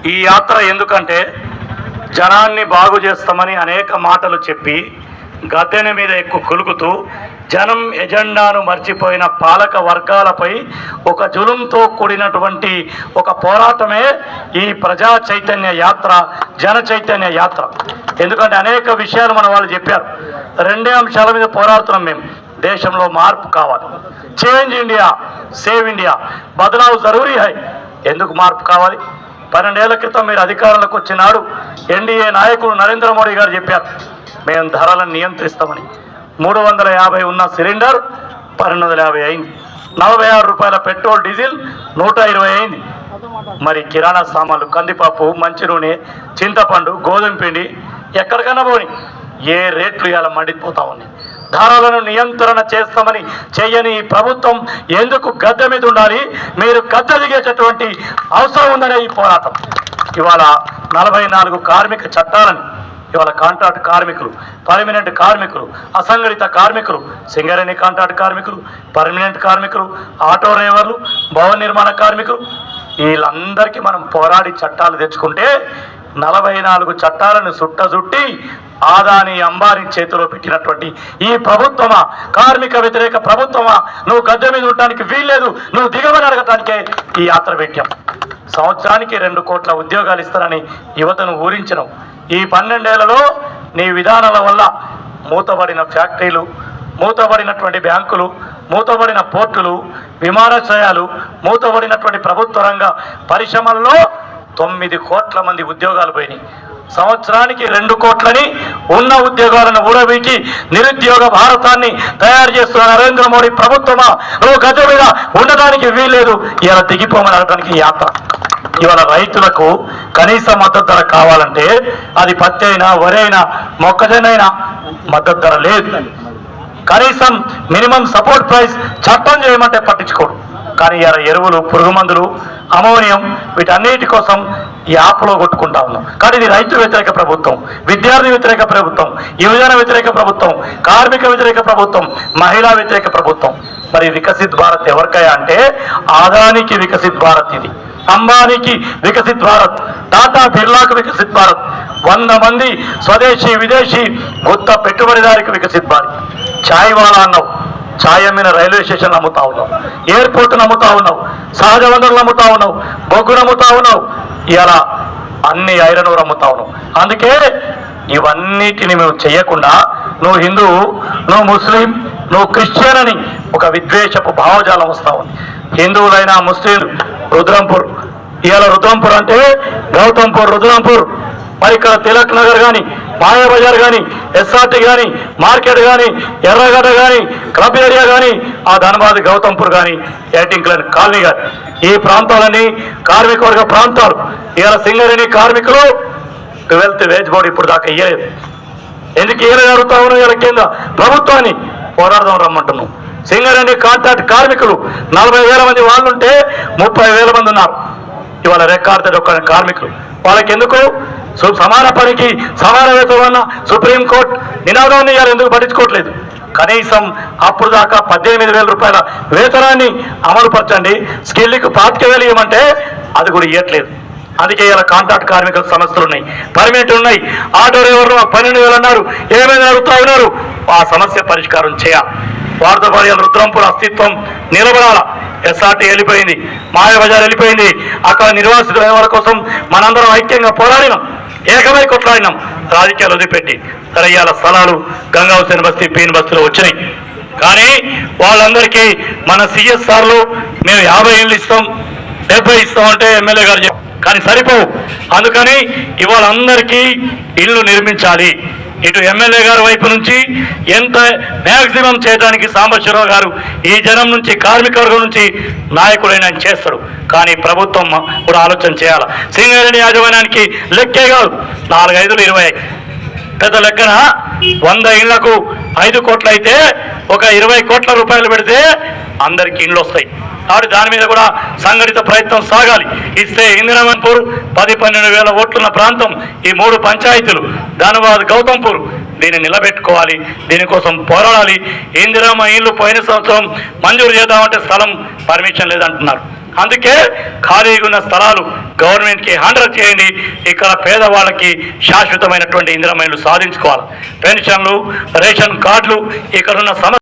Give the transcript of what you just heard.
ఈ యాత్ర ఎందుకంటే జనాన్ని బాగు చేస్తామని అనేక మాటలు చెప్పి గద్దెని మీద ఎక్కువ కులుకుతూ జనం ఎజెండాను మర్చిపోయిన పాలక వర్గాలపై ఒక జులుంతో కూడినటువంటి ఒక పోరాటమే ఈ ప్రజా చైతన్య యాత్ర, జన చైతన్య యాత్ర. ఎందుకంటే అనేక విషయాలు మన వాళ్ళు చెప్పారు. రెండే అంశాల మీద పోరాడుతున్నాం మేము. దేశంలో మార్పు కావాలి, చేంజ్ ఇండియా, సేవ్ ఇండియా, బదలావ్ జరూరీ హై. ఎందుకు మార్పు కావాలి? 12 ఏళ్ల క్రితం మీరు అధికారంలోకి వచ్చినాడు ఎన్డీఏ నాయకులు నరేంద్ర మోడీ గారు చెప్పారు, మేము ధరలను నియంత్రిస్తామని. 350 ఉన్న సిలిండర్ 1250 అయింది. 46 రూపాయల పెట్రోల్, డీజిల్ 120 అయింది. మరి కిరాణా సామాన్లు, కందిపప్పు, మంచి నూనె, చింతపండు, గోధుమ పిండి ఎక్కడికైనా పోని ఏ రేట్లు ఇలా మండిపోతా ఉన్నాయి. ధరలను నియంత్రణ చేస్తామని చేయని ప్రభుత్వం ఎందుకు గద్దె మీద ఉండాలి? మీరు గద్దె దిగేటటువంటి అవసరం ఉందనే ఈ పోరాటం. ఇవాళ 44 కార్మిక చట్టాలని ఇవాళ కాంట్రాక్ట్ కార్మికులు, పర్మనెంట్ కార్మికులు, అసంఘటిత కార్మికులు, సింగరేణి కాంట్రాక్ట్ కార్మికులు, పర్మనెంట్ కార్మికులు, ఆటో డ్రైవర్లు, భవన నిర్మాణ కార్మికులు, వీళ్ళందరికీ మనం పోరాడి చట్టాలు తెచ్చుకుంటే 44 చట్టాలను చుట్టి ఆదాని అంబానీ చేతిలో పెట్టినటువంటి ఈ ప్రభుత్వమా, కార్మిక వ్యతిరేక ప్రభుత్వమా? నువ్వు గద్దె మీద ఉండటానికి వీల్లేదు, నువ్వు దిగమని అడగటానికే ఈ యాత్ర పెట్టాం. సంవత్సరానికి 2 కోట్ల ఉద్యోగాలు ఇస్తారని యువతను ఊరించడం. ఈ 12 ఏళ్లలో నీ విధానాల వల్ల మూతబడిన ఫ్యాక్టరీలు, మూతబడినటువంటి బ్యాంకులు, మూతబడిన పోర్టులు, విమానాశ్రయాలు, మూతబడినటువంటి ప్రభుత్వ రంగ పరిశ్రమల్లో 9 కోట్ల మంది ఉద్యోగాలు పోయినాయి. సంవత్సరానికి 2 కోట్లని ఉన్న ఉద్యోగాలను ఊడబీకి నిరుద్యోగ భారతాన్ని తయారు చేస్తున్న నరేంద్ర మోడీ ప్రభుత్వమా, నువ్వు గద్దె మీద ఉండడానికి వీల్లేదు, ఇలా దిగిపోమని అనడానికి యాత్ర. ఇవాళ రైతులకు కనీస మద్దతు ధర కావాలంటే అది పత్తి అయినా, వరి అయినా, మొక్కజొన్న అయినా మద్దతు ధర లేదు. కనీసం మినిమం సపోర్ట్ ప్రైస్ చట్టం చేయమంటే పట్టించుకోడు. కానీ ఇలా ఎరువులు, పురుగు మందులు, అమోనియం వీటన్నిటి కోసం ఈ యాప్లో కొట్టుకుంటా ఉన్నాం. కానీ ఇది రైతు వ్యతిరేక ప్రభుత్వం, విద్యార్థి వ్యతిరేక ప్రభుత్వం, యువజన వ్యతిరేక ప్రభుత్వం, కార్మిక వ్యతిరేక ప్రభుత్వం, మహిళా వ్యతిరేక ప్రభుత్వం. మరి వికసిత్ భారత్ ఎవరికయ్యా అంటే ఆదానికి వికసిత్ భారత్, ఇది అంబానీకి వికసిత్ భారత్, టాటా బిర్లాకు వికసిత్ భారత్, 100 మంది స్వదేశీ విదేశీ కొత్త పెట్టుబడిదారికి వికసిత్ భారత్. ఛాయ్ వాలా అన్నావు, ఛాయ్ అమ్మిన రైల్వే స్టేషన్లు అమ్ముతా ఉన్నావు, ఎయిర్పోర్ట్ను అమ్ముతా ఉన్నావు, సహజ వనరులు అమ్ముతా ఉన్నావు, బొగ్గును అమ్ముతా ఉన్నావు, ఇలా అన్ని ఐరన్ ఓర్ అమ్ముతా ఉన్నావు. అందుకే ఇవన్నిటిని మేము చేయకుండా నువ్వు హిందువు, నువ్వు ముస్లిం, నువ్వు క్రిస్టియన్ అని ఒక విద్వేషపు భావజాలం వస్తా ఉంది. హిందువులైనా, ముస్లింలు, రుద్రంపూర్, ఇవాళ రుద్రంపూర్ అంటే గౌతంపూర్, రుద్రంపూర్. మరి ఇక్కడ తిలక్ నగర్ కానీ, మాయాబజార్ కానీ, ఎస్ఆర్టీ కానీ, మార్కెట్ కానీ, ఎర్రగడ్డ కానీ, క్లబ్ ఏరియా కానీ, ఆ ధనబాద్ గౌతంపూర్ కానీ, ఎయిటింగ్లన్ కాలనీ కానీ, ఈ ప్రాంతాలన్నీ కార్మిక వర్గ ప్రాంతాలు. ఇవాళ సింగరేణి కార్మికులు 12th వేజ్ బోర్డు ఇప్పుడు దాకా ఇయ్యలేదు. ఎందుకు ఇయ్యలేదు అడుగుతా ఉన్నాం. ఇలా కింద ప్రభుత్వాన్ని పోరాడదాం రమ్మంటున్నాం. సింగరేణి కాంట్రాక్ట్ కార్మికులు 40,000 మంది వాళ్ళుంటే 30,000 మంది ఉన్నారు. ఇవాళ రికార్డు ఒక కార్మికులు. వాళ్ళకి ఎందుకు సమాన పనికి సమాన వేతనం అన్న సుప్రీంకోర్టు నినాదాన్ని ఇవాళ ఎందుకు పట్టించుకోవట్లేదు? కనీసం అప్పుడు దాకా 18,000 రూపాయల వేతనాన్ని అమలుపరచండి, స్కిల్కి 25,000 ఇవ్వమంటే అది కూడా ఇవ్వట్లేదు. అందుకే ఇలా కాంట్రాక్ట్ కార్మికుల సమస్యలు ఉన్నాయి, పర్మినెంట్ ఉన్నాయి. ఆటో డ్రైవర్లు 12,000 అన్నారు, ఏమైనా అడుగుతా ఉన్నారు. ఆ సమస్య పరిష్కారం చేయాలి. వారితో పాటు రుద్రంపూర్ అస్తిత్వం నిలబడాల. ఎస్ఆర్టీ వెళ్ళిపోయింది, మాయాబజార్ వెళ్ళిపోయింది. అక్కడ నిర్వాసితుల వాళ్ళ కోసం మనందరం ఐక్యంగా పోరాడినాం, ఏకమై కొట్లాడినాం, రాజకీయాలు వదిలిపెట్టి. సరే ఇవాళ స్థలాలు గంగా హుసేన్ బస్తీ, పీన్ బస్తీలో వచ్చినాయి. కానీ వాళ్ళందరికీ మన సిఎస్ఆర్లో మేము 50 ఇళ్ళు ఇస్తాం, 70 ఇస్తామంటే ఎమ్మెల్యే గారు చెప్పారు. కానీ సరిపోవు. అందుకని ఇవాళ అందరికీ ఇళ్ళు నిర్మించాలి. ఇటు ఎమ్మెల్యే గారి వైపు నుంచి ఎంత మ్యాక్సిమం చేయడానికి సాంబశివరావు గారు ఈ జనం నుంచి, కార్మిక వర్గం నుంచి నాయకుడైన ఆయన చేస్తాడు. కానీ ప్రభుత్వం కూడా ఆలోచన చేయాలి. సింగరేణి యాజమాన్యానికి లెక్కే కాదు, 4, 5, 20 పెద్ద లెక్కన 100 ఇళ్లకు 5 కోట్లు అయితే ఒక 20 కోట్ల రూపాయలు పెడితే అందరికీ ఇండ్లు వస్తాయి. కాబట్టి దాని మీద కూడా సంఘటిత ప్రయత్నం సాగాలి. ఇస్తే ఇందిరామన్పూర్ 10-12 ఓట్లున్న ప్రాంతం, ఈ 3 పంచాయతీలు, ధనబాద్, గౌతంపూర్, దీన్ని నిలబెట్టుకోవాలి. దీనికోసం పోరాడాలి. ఇందిరామ ఇల్లు పోయిన సంవత్సరం మంజూరు చేద్దామంటే స్థలం పర్మిషన్ లేదంటున్నారు. అందుకే ఖాళీగా ఉన్న స్థలాలు గవర్నమెంట్కి హ్యాండ్ చేయండి. ఇక్కడ పేదవాళ్ళకి శాశ్వతమైనటువంటి ఇందిరమణులు సాధించుకోవాలి. పెన్షన్లు, రేషన్ కార్డులు, ఇక్కడున్న